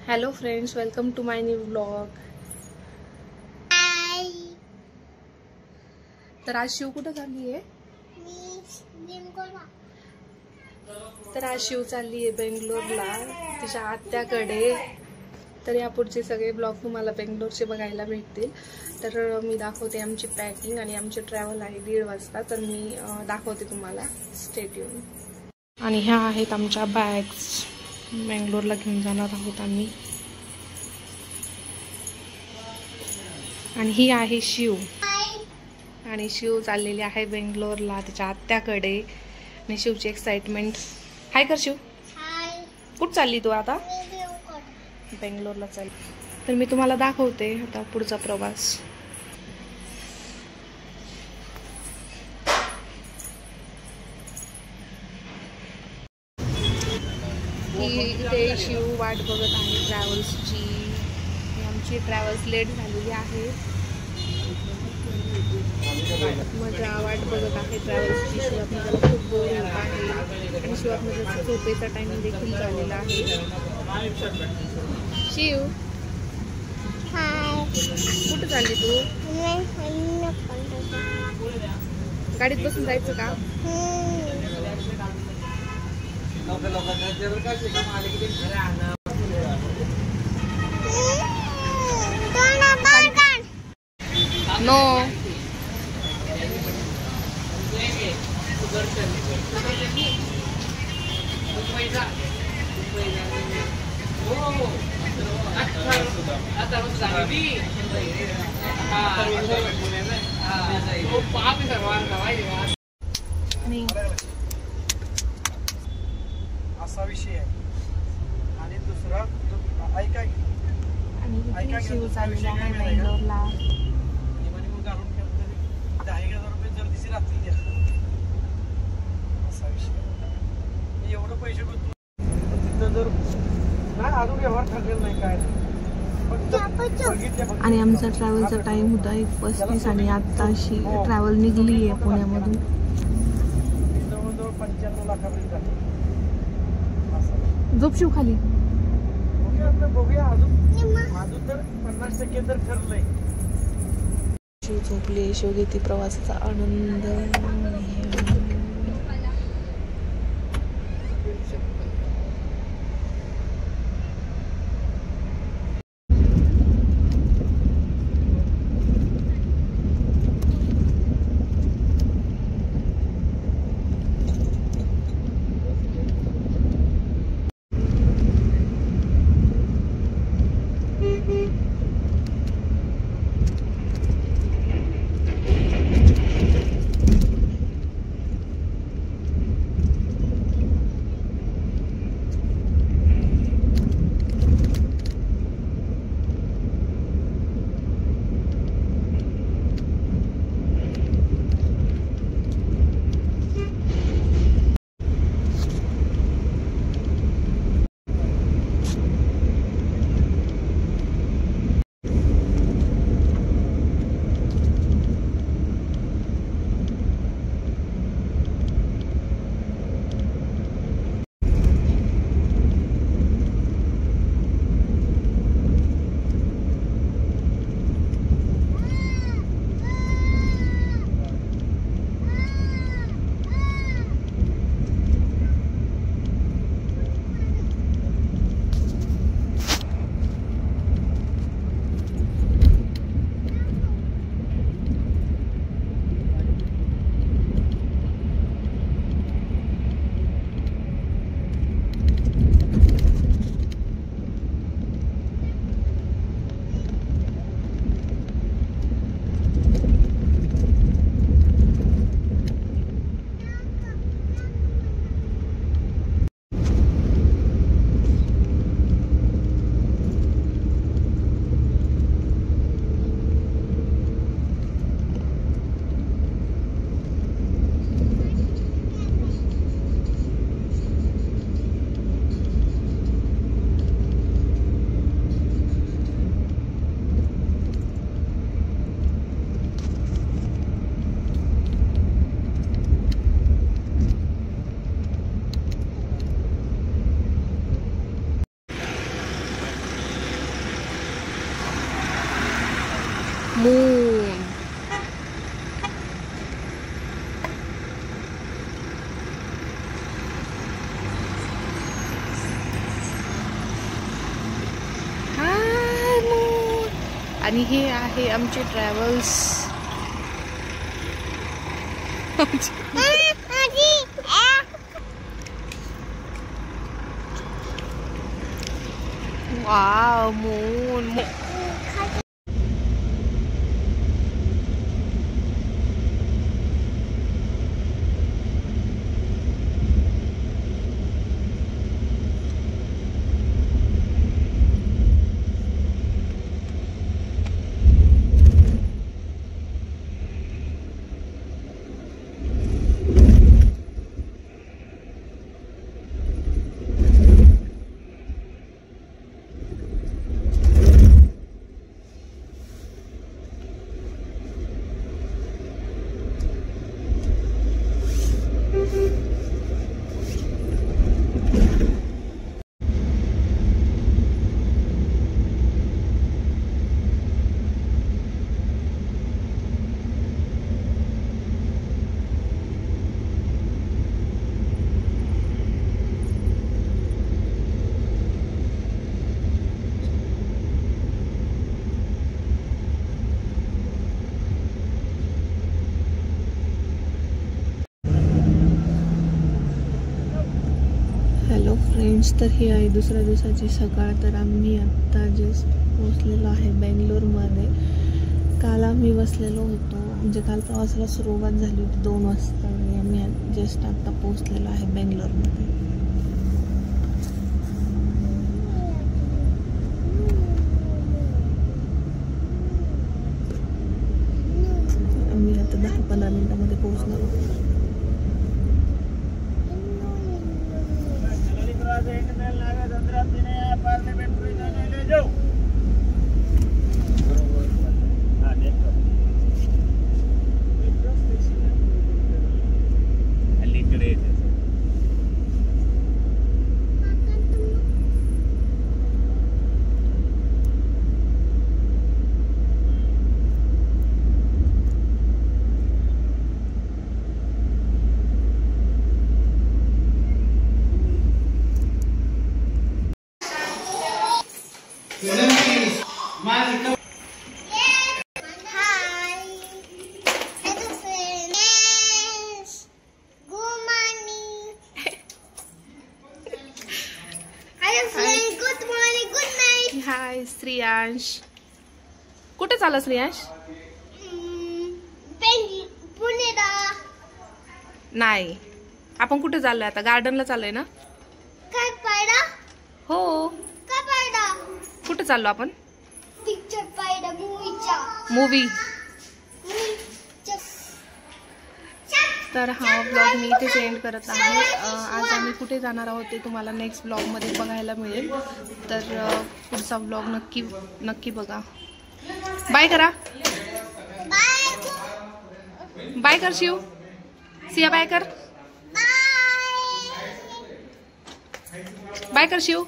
Hello friends, welcome to my new vlog. तर आज शिव कुठं चालली आहे? तर आज शिव चालली आहे बेंगलोरला तिच्या आत्याकडे. तर यापुढचे सगळे ब्लॉग तुम्हाला बेंगलोरचे बघायला भेटतील. तर मी दाखवते आमची पॅकिंग आणि आमचे ट्रॅव्हल आहे 1:30 वाजता. तर मी दाखवते तुम्हाला, स्टे ट्यून. आणि ह्या आहेत आमच्या बॅग्स, बेंगलोरला घेऊन जाणार आहोत आम्ही. आणि ही आहे शिव, आणि शिव चाललेली आहे बेंगलोरला त्याच्या आत्याकडे. आणि शिवची एक्साइटमेंट. हाय कर शिव. कुठं चालली तू आता? बेंगलोरला चालली. तर मी तुम्हाला दाखवते आता पुढचा प्रवास. इथे शिव वाट बघत आहे ट्रॅव्हल्सची. आमची ट्रॅव्हल्स लेट झालेली आहे. माझ्या वाट बघत आहे ट्रॅव्हल्सची. शिवात्मजाला खूप बोर होत आहे आणि शिवात्मजाचा झोपेचा टाइम देखील झालेला आहे. शिव, कुठं चालली तू? गाडीत बसून जायचं का? नो. असा विषय आहे. आणि दुसरा ऐका की, आणि शिव चाललेला आहे बेंगलोरला. घालून ठेवलं तरी 10,000 रुपये जर दिसे राहतील द्या. असा विषय. मी एवढं पैसे करतो तिथं जर नाही अजून व्यवहार ठरलेला नाही काय. आणि आमचा ट्रॅव्हलचा टाइम होता 1:35 आणि आता अशी ट्रॅव्हल निघली आहे पुण्यामधून. जवळजवळ 95 लाखापर्यंत झाली. झोप शिव खाली. बघूया अजून तर 50% तर ठरलंय. शिव झोपली. शिव घेते प्रवासाचा आनंद. आणि हे आहे आमचे travels. Wow moon. Hello friends, तर ही आहे दुसऱ्या दिवसाची सकाळ. तर आम्ही आत्ता जस्ट पोचलेलो आहे बेंगलोरमध्ये. काल आम्ही बसलेलो होतो, म्हणजे काल प्रवासाला सुरुवात झाली होती 2 वाजता आणि आम्ही जस्ट आत्ता पोचलेलो आहे बेंगलोरमध्ये. आम्ही आता 10-15 मिनिटांमध्ये पोहोचणार आहोत. हाय श्रियांश. कुठे चालला श्रियांश? नाही, आपण कुठे चाललोय आता? गार्डनला चाललोय ना? हो. कुठे चाललो आपण? पिक्चर पाहिला, मूवी. तर हा ब्लॉग मी इथे एंड करत आहे. आज आम्ही कुठे जाणार आहोत ते तुम्हाला नेक्स्ट ब्लॉगमध्ये बघायला मिळेल. तर पुढचा ब्लॉग नक्की बघा. बाय करा. बाय कर शिव. सिया बाय कर. बाय कर शिव.